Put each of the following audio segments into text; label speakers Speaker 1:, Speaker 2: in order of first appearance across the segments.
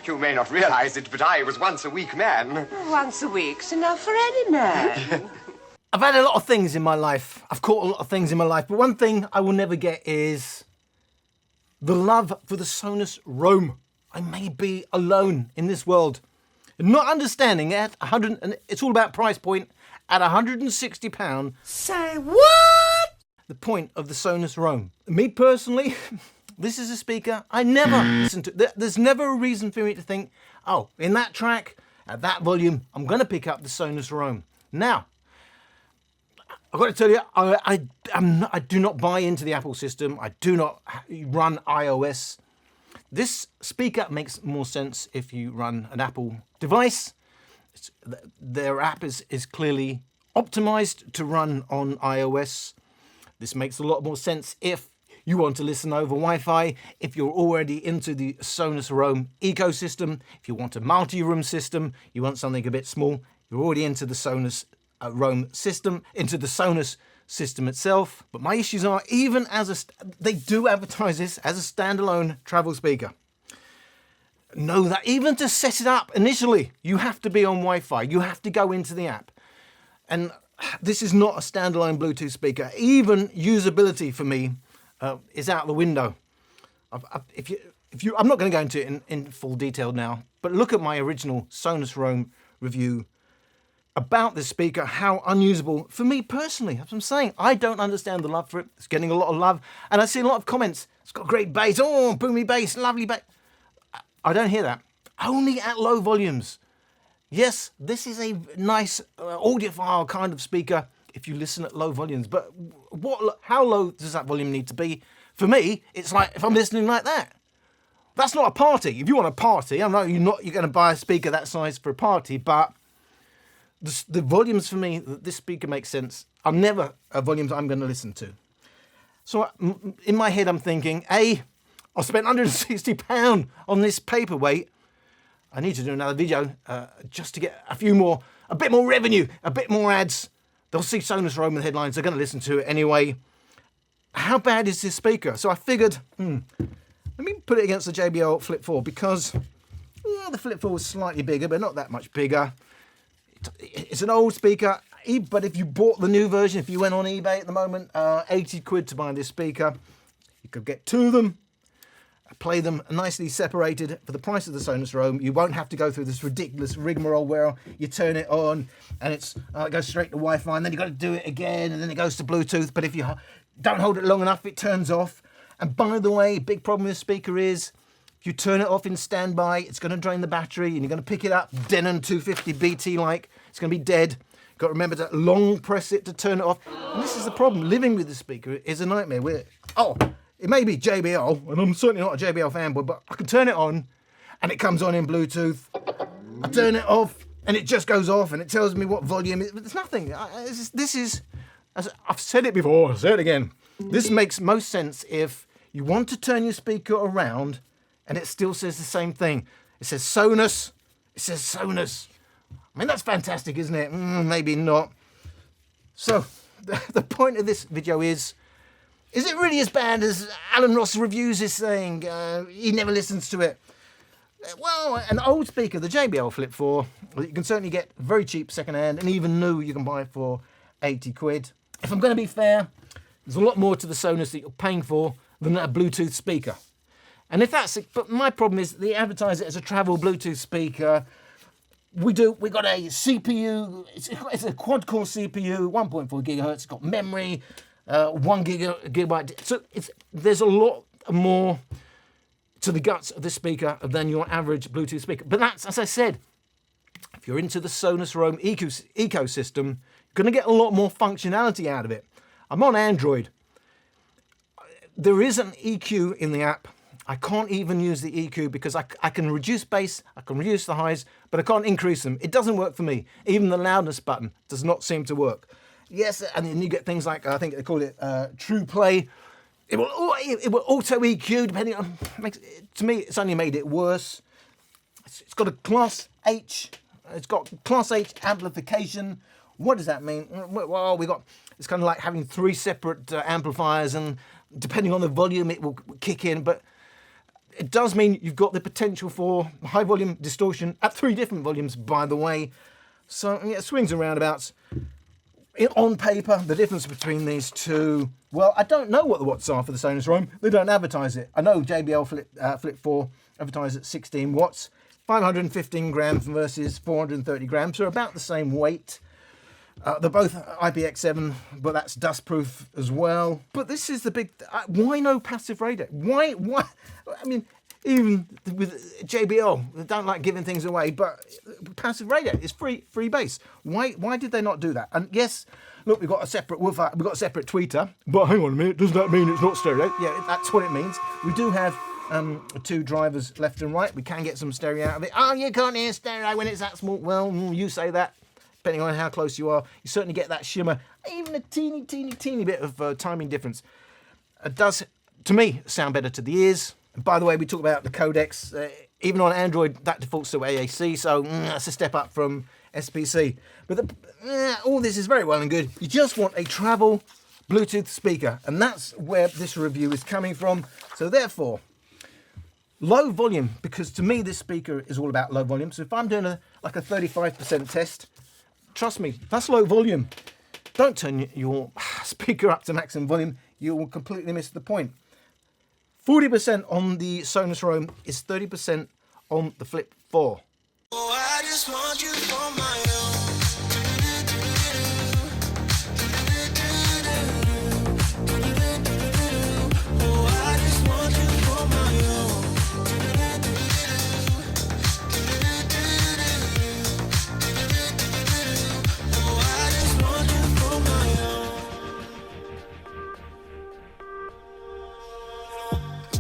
Speaker 1: You may not realize it, but I was once a weak man.
Speaker 2: Once a week's enough for any man.
Speaker 3: I've had a lot of things in my life. I've caught a lot of things in my life, but one thing I will never get is the love for the Sonos Roam. I may be alone in this world. Not understanding at 100, and it's all about price point, at £160.
Speaker 2: Say what?
Speaker 3: The point of the Sonos Roam. Me personally, this is a speaker I never listen to. There's never a reason for me to think, oh, in that track, at that volume, I'm going to pick up the Sonos Roam. Now, I've got to tell you, I do not buy into the Apple system. I do not run iOS. This speaker makes more sense if you run an Apple device. Their app is clearly optimized to run on iOS. This makes a lot more sense if you want to listen over Wi-Fi, if you're already into the Sonos Roam ecosystem, if you want a multi-room system, you want something a bit small, you're already into the Sonos Roam system, into the Sonos system itself. But my issues are, even as they do advertise this as a standalone travel speaker. Know that even to set it up initially, you have to be on Wi-Fi. You have to go into the app. And this is not a standalone Bluetooth speaker. Even usability for me is out the window. I'm not going to go into it in full detail now, but look at my original Sonos Roam review about this speaker, how unusable for me personally. As I'm saying, I don't understand the love for it. It's getting a lot of love, and I see a lot of comments. It's got great bass, oh, boomy bass, lovely bass. I don't hear that. Only at low volumes. Yes, this is a nice audiophile kind of speaker if you listen at low volumes, but how low does that volume need to be? For me, it's like if I'm listening like that. That's not a party. If you want a party, I know you're going to buy a speaker that size for a party, but the volumes for me, this speaker makes sense, are never volumes I'm going to listen to. So in my head, I'm thinking, I spent £160 on this paperweight. I need to do another video just to get a bit more revenue, a bit more ads. They'll see Sonos Roam in the headlines. They're going to listen to it anyway. How bad is this speaker? So I figured, let me put it against the JBL Flip 4 because the Flip 4 was slightly bigger, but not that much bigger. It's an old speaker, but if you bought the new version, if you went on eBay at the moment, 80 quid to buy this speaker. You could get two of them, play them nicely separated for the price of the Sonos Roam. You won't have to go through this ridiculous rigmarole where you turn it on and it goes straight to Wi-Fi, and then you've got to do it again, and then it goes to Bluetooth. But if you don't hold it long enough, it turns off. And by the way, big problem with this speaker is, if you turn it off in standby, it's going to drain the battery, and you're going to pick it up Denon 250 BT like. It's going to be dead. Got to remember to long press it to turn it off. And this is the problem. Living with the speaker is a nightmare. It may be JBL, and I'm certainly not a JBL fanboy, but I can turn it on, and it comes on in Bluetooth. I turn it off, and it just goes off, and it tells me what volume. It's nothing. I've said it before, I'll say it again. This makes most sense if you want to turn your speaker around, and it still says the same thing. It says Sonos. It says Sonos. I mean, that's fantastic, isn't it? Maybe not. So, the point of this video is it really as bad as Alan Ross reviews is saying? He never listens to it. Well, an old speaker, the JBL Flip 4, you can certainly get very cheap second-hand, and even new you can buy for 80 quid. If I'm going to be fair, there's a lot more to the Sonos that you're paying for than a Bluetooth speaker. And if that's it, but my problem is they advertise it as a travel Bluetooth speaker. We got a CPU, it's a quad-core CPU, 1.4 gigahertz, it's got memory, 1 gigabyte. So there's a lot more to the guts of this speaker than your average Bluetooth speaker. But that's, as I said, if you're into the Sonos Roam ecosystem, you're going to get a lot more functionality out of it. I'm on Android. There is an EQ in the app. I can't even use the EQ because I can reduce bass, I can reduce the highs, but I can't increase them. It doesn't work for me. Even the loudness button does not seem to work. Yes, and then you get things like, I think they call it True Play. It will auto EQ depending on, to me, it's only made it worse. It's got a Class H, it's got Class H amplification. What does that mean? Well, it's kind of like having 3 separate amplifiers, and depending on the volume, it will kick in, but It does mean you've got the potential for high volume distortion at 3 different volumes, by the way. So yeah, swings and roundabouts. On paper, the difference between these two, well, I don't know what the watts are for the Sonos Roam. They don't advertise it. I know JBL Flip 4 advertised at 16 watts, 515 grams versus 430 grams, so about the same weight. They're both IPX7, but that's dustproof as well. But this is the big, why no passive radio? Why, I mean, even with JBL, they don't like giving things away, but passive radio is free bass. Why did they not do that? And yes, look, we've got a separate woofer, we've got a separate tweeter, but hang on a minute, does that mean it's not stereo? Yeah, that's what it means. We do have 2 drivers left and right. We can get some stereo out of it. Oh, you can't hear stereo when it's that small. Well, you say that. Depending on how close you are, you certainly get that shimmer. Even a teeny bit of timing difference. It does, to me, sound better to the ears. And by the way, we talk about the codecs. Even on Android, that defaults to AAC, so that's a step up from SPC. But all this is very well and good. You just want a travel Bluetooth speaker, and that's where this review is coming from. So therefore, low volume, because to me this speaker is all about low volume. So if I'm doing like a 35% test, trust me, that's low volume. Don't turn your speaker up to maximum volume. You will completely miss the point. 40% on the Sonos Roam is 30% on the Flip 4.
Speaker 4: Oh, I just want you for my own. Oh, I just want you for my own. Oh, I just want you for my own.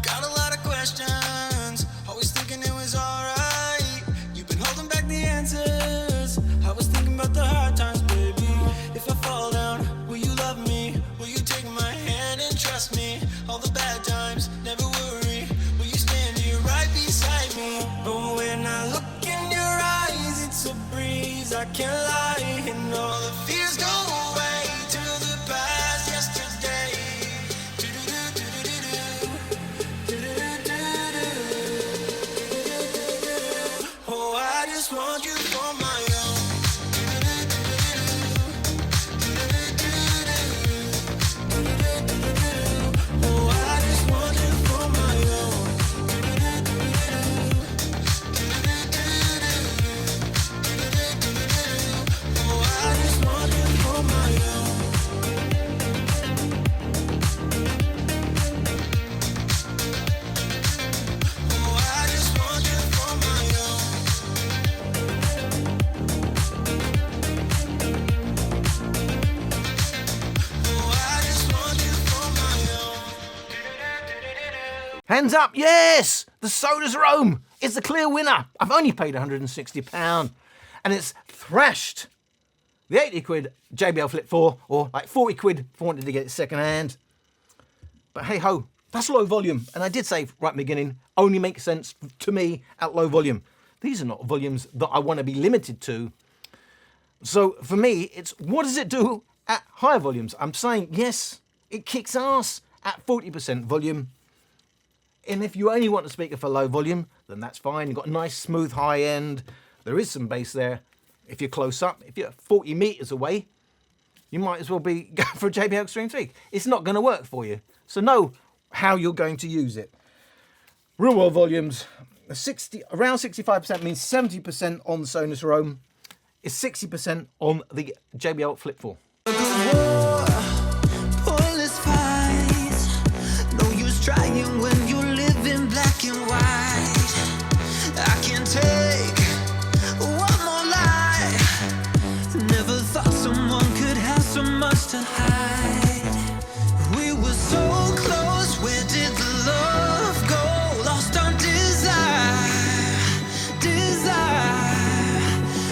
Speaker 4: Got a lot of questions, always thinking it was alright. You've been holding back the answers. I was thinking about the hard times, baby. If I fall down, will you love me? Will you take my hand and trust me? All the bad times, never worry. Will you stand here right beside me? But when I look in your eyes, it's a breeze, I can't lie. And all the fears go away to the past yesterday. Oh, I just want you for my own. Oh, I just want you for my own. Oh, I just want you for my own. Oh, I just want you for my own. Oh, I just want you for my own.
Speaker 3: Hands up, yes! The Sonos Roam is the clear winner. I've only paid £160 and it's thrashed the 80 quid JBL Flip 4, or like 40 quid if I wanted to get it second hand. But hey ho, that's low volume. And I did say right in the beginning, only makes sense to me at low volume. These are not volumes that I want to be limited to. So for me, it's what does it do at higher volumes? I'm saying, yes, it kicks ass at 40% volume. And if you only want a speaker for low volume, then that's fine. You've got a nice smooth high end. There is some bass there. If you're close up, if you're 40 meters away, you might as well be going for a JBL Extreme 3. It's not going to work for you. So know how you're going to use it. Real world volumes, around 65% means 70% on the Sonos Roam is 60% on the JBL Flip 4.
Speaker 4: Pointless fights, no use trying when you live in black and white. I can take one more lie. Never thought someone could have so much to hide. We were so close, where did the love go? Lost on desire.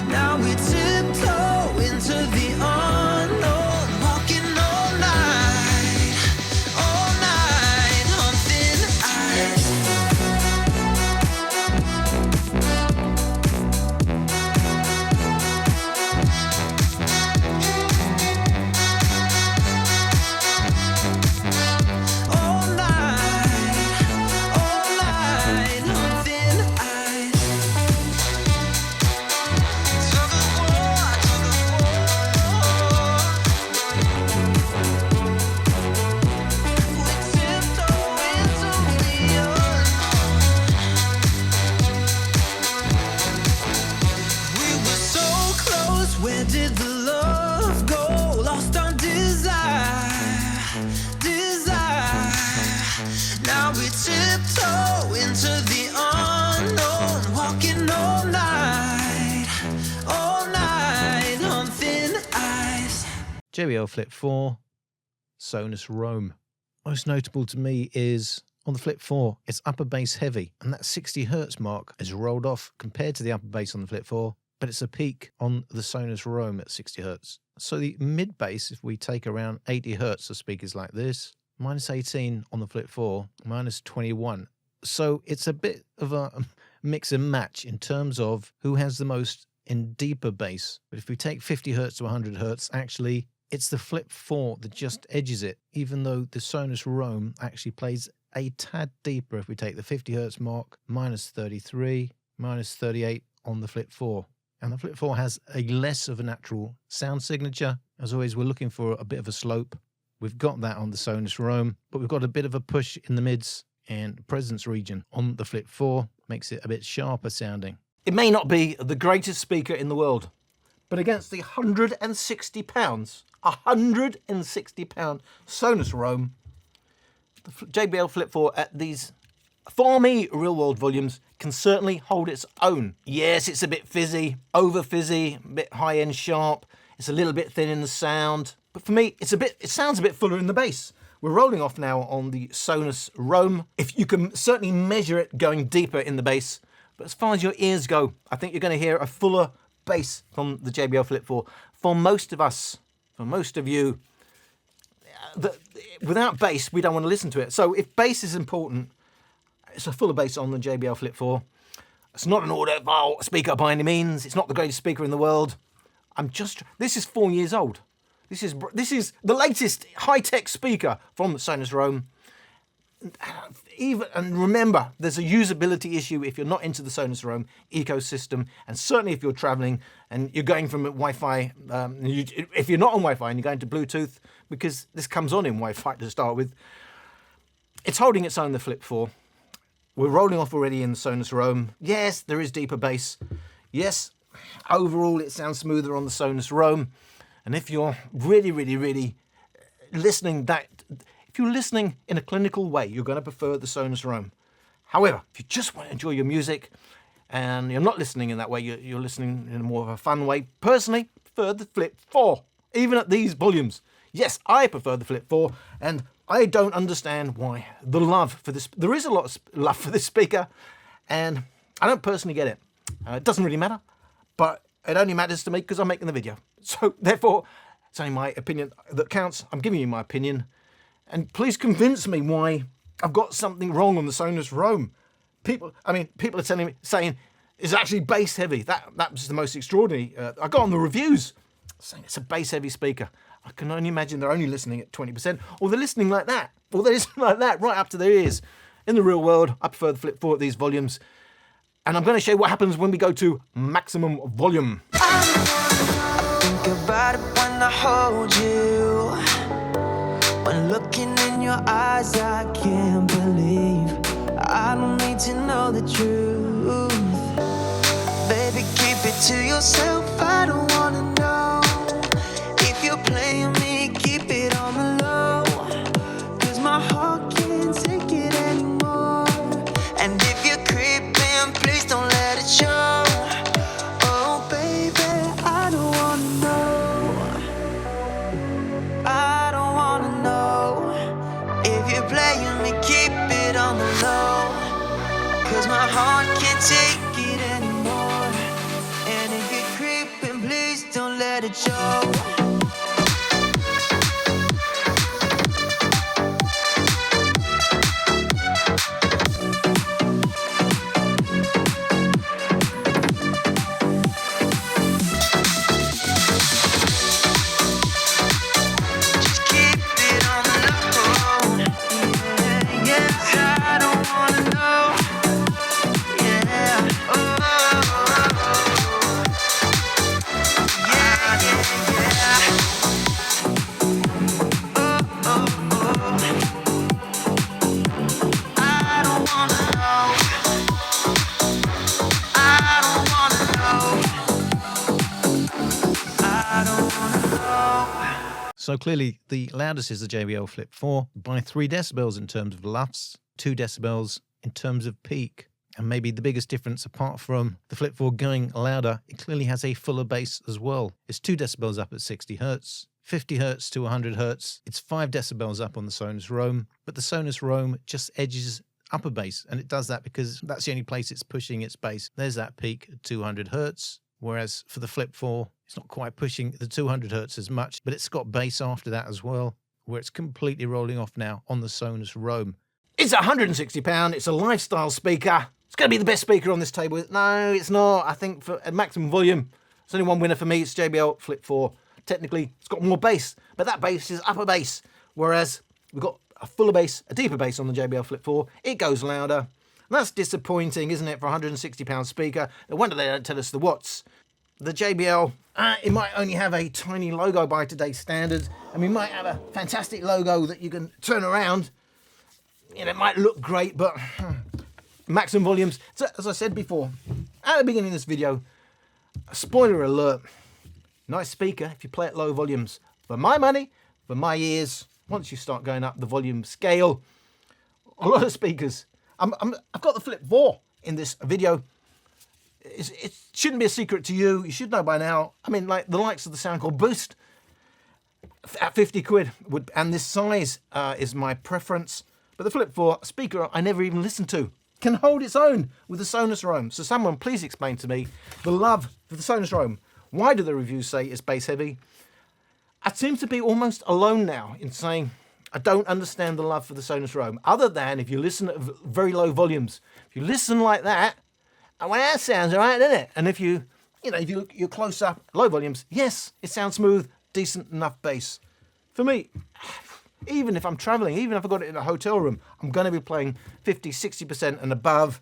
Speaker 4: Now we tiptoe into the unknown, walking
Speaker 3: JBL Flip 4, Sonos Roam. Most notable to me is on the Flip 4, it's upper bass heavy, and that 60 Hz mark is rolled off compared to the upper bass on the Flip 4, but it's a peak on the Sonos Roam at 60 Hz. So the mid bass, if we take around 80 Hz of speakers like this, minus 18 on the Flip 4, minus 21. So it's a bit of a mix and match in terms of who has the most in deeper bass. But if we take 50 Hz to 100 Hz, actually, it's the Flip 4 that just edges it, even though the Sonos Roam actually plays a tad deeper if we take the 50 Hz mark, minus 33, minus 38 on the Flip 4. And the Flip 4 has a less of a natural sound signature. As always, we're looking for a bit of a slope. We've got that on the Sonos Roam, but we've got a bit of a push in the mids and presence region on the Flip 4. Makes it a bit sharper sounding. It may not be the greatest speaker in the world, but against the £160, £160 Sonos Roam, the JBL Flip 4 at these, for me, real-world volumes can certainly hold its own. Yes, it's a bit fizzy, over-fizzy, a bit high-end sharp. It's a little bit thin in the sound. But for me, it sounds a bit fuller in the bass. We're rolling off now on the Sonos Roam. If you can certainly measure it going deeper in the bass. But as far as your ears go, I think you're going to hear a fuller bass from the JBL Flip 4. For most of us, for most of you, without bass, we don't want to listen to it. So if bass is important, it's a fuller bass on the JBL Flip 4. It's not an audiophile speaker by any means. It's not the greatest speaker in the world. This is 4 years old. This is the latest high-tech speaker from the Sonos Roam. And remember, there's a usability issue if you're not into the Sonos Roam ecosystem, and certainly if you're traveling and you're going from Wi-Fi, if you're not on Wi-Fi and you're going to Bluetooth, because this comes on in Wi-Fi to start with. It's holding its own, the Flip 4. We're rolling off already in the Sonos Roam. Yes, there is deeper bass. Yes, overall it sounds smoother on the Sonos Roam. And if you're really, really, really listening if you're listening in a clinical way, you're going to prefer the Sonos Roam. However, if you just want to enjoy your music and you're not listening in that way, you're listening in more of a fun way, personally, I prefer the Flip 4, even at these volumes. Yes, I prefer the Flip 4, and I don't understand why. The love for this, there is a lot of love for this speaker, and I don't personally get it. It doesn't really matter, but it only matters to me because I'm making the video. So therefore, it's only my opinion that counts. I'm giving you my opinion. And please convince me why I've got something wrong on the Sonos Roam. People are saying it's actually bass heavy. That was the most extraordinary. I got on the reviews saying it's a bass heavy speaker. I can only imagine they're only listening at 20%, or they're listening like that, right up to their ears. In the real world, I prefer the Flip 4 at these volumes. And I'm going to show you what happens when we go to maximum volume.
Speaker 4: I think about it when I hold you. When looking in your eyes, I can't believe I don't need to know the truth. Baby, keep it to yourself, I don't wanna know. If you're playing me, keep it on the low, 'cause my heart can't take it anymore. And if you're creeping, please don't let it show. Oh baby, I don't wanna know. I don't wanna know. If you're playing me, keep it on the low, 'cause my heart can't take it anymore. And if you're creeping, please don't let it show.
Speaker 3: So clearly the loudest is the JBL Flip 4 by 3 decibels in terms of LUFS, 2 decibels in terms of peak. And maybe the biggest difference, apart from the Flip 4 going louder, it clearly has a fuller bass as well. It's 2 decibels up at 60 Hz,
Speaker 5: 50 Hz to 100 Hz. It's 5 decibels up on the Sonos Roam, but the Sonos Roam just edges upper bass, and it does that because that's the only place it's pushing its bass. There's that peak at 200 Hz, whereas for the Flip 4, it's not quite pushing the 200 Hz as much, but it's got bass after that as well, where it's completely rolling off now on the Sonos Roam.
Speaker 3: It's £160. It's a lifestyle speaker. It's going to be the best speaker on this table. No, it's not. I think for maximum volume, there's only one winner for me. It's JBL Flip 4. Technically, it's got more bass, but that bass is upper bass, whereas we've got a fuller bass, a deeper bass on the JBL Flip 4. It goes louder. And that's disappointing, isn't it, for a £160 speaker? No wonder they don't tell us the watts. The JBL, it might only have a tiny logo by today's standards, and we might have a fantastic logo that you can turn around. You know, it might look great, but maximum volumes. So, as I said before, at the beginning of this video, spoiler alert, nice speaker if you play at low volumes. For my money, for my ears, once you start going up the volume scale, a lot of speakers. I've got the Flip 4 in this video. It shouldn't be a secret to you. You should know by now. I mean, like the likes of the Soundcore Boost at 50 quid, and this size is my preference. But the Flip 4 speaker I never even listened to can hold its own with the Sonos Roam. So someone please explain to me the love for the Sonos Roam. Why do the reviews say it's bass heavy? I seem to be almost alone now in saying I don't understand the love for the Sonos Roam, other than if you listen at very low volumes. If you listen like that, well, that sounds all right, doesn't it? And if you're close up, low volumes, yes, it sounds smooth, decent enough bass. For me, even if I'm traveling, even if I've got it in a hotel room, I'm going to be playing 50, 60% and above.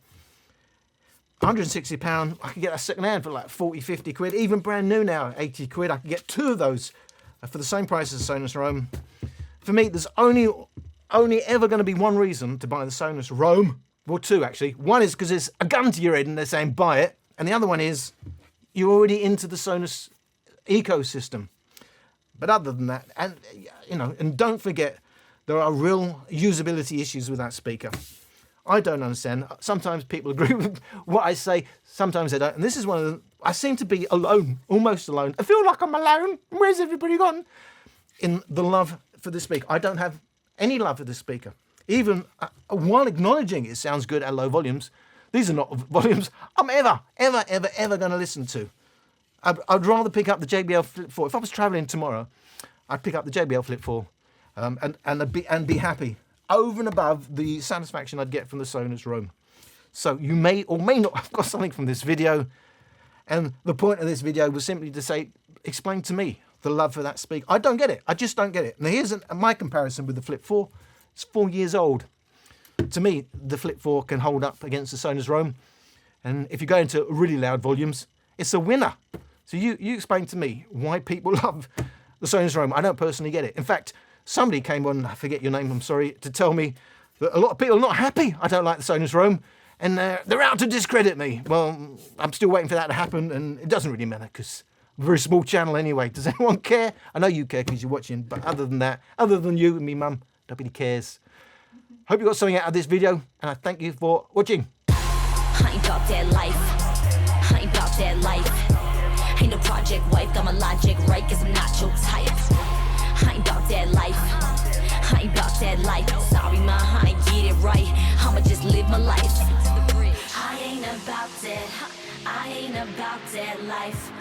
Speaker 3: £160, I can get a second hand for like 40, 50 quid. Even brand new now, 80 quid. I can get 2 of those for the same price as the Sonos Roam. For me, there's only ever going to be one reason to buy the Sonos Roam. Well, 2 actually. One is because there's a gun to your head and they're saying buy it. And the other one is you're already into the Sonos ecosystem. But other than that, and don't forget, there are real usability issues with that speaker. I don't understand. Sometimes people agree with what I say, sometimes they don't. And this is one of them. I seem to be alone, almost alone. I feel like I'm alone. Where's everybody gone? In the love for this speaker. I don't have any love for this speaker. Even while acknowledging it sounds good at low volumes, these are not volumes I'm ever going to listen to. I'd rather pick up the JBL Flip 4. If I was traveling tomorrow, I'd pick up the JBL Flip 4 and be happy over and above the satisfaction I'd get from the Sonos Roam. So you may or may not have got something from this video. And the point of this video was simply to explain to me the love for that speaker. I don't get it. I just don't get it. Now here's my comparison with the Flip 4. It's 4 years old. To me, the Flip 4 can hold up against the Sonos Roam. And if you go into really loud volumes, it's a winner. So you explain to me why people love the Sonos Roam. I don't personally get it. In fact, somebody came on, I forget your name, I'm sorry, to tell me that a lot of people are not happy I don't like the Sonos Roam, and they're out to discredit me. Well, I'm still waiting for that to happen, and it doesn't really matter, because we're a very small channel anyway. Does anyone care? I know you care because you're watching, but other than that, other than you and me mum, nobody cares. Hope you got something out of this video, and I thank you for watching.
Speaker 6: I ain't about that life. I ain't about that life. Ain't no project wife, got my logic right, guess I'm not your type. I ain't about that life. I ain't about that life. Sorry, ma, I ain't get it right. I'ma just live my life. I ain't about that. I ain't about that life.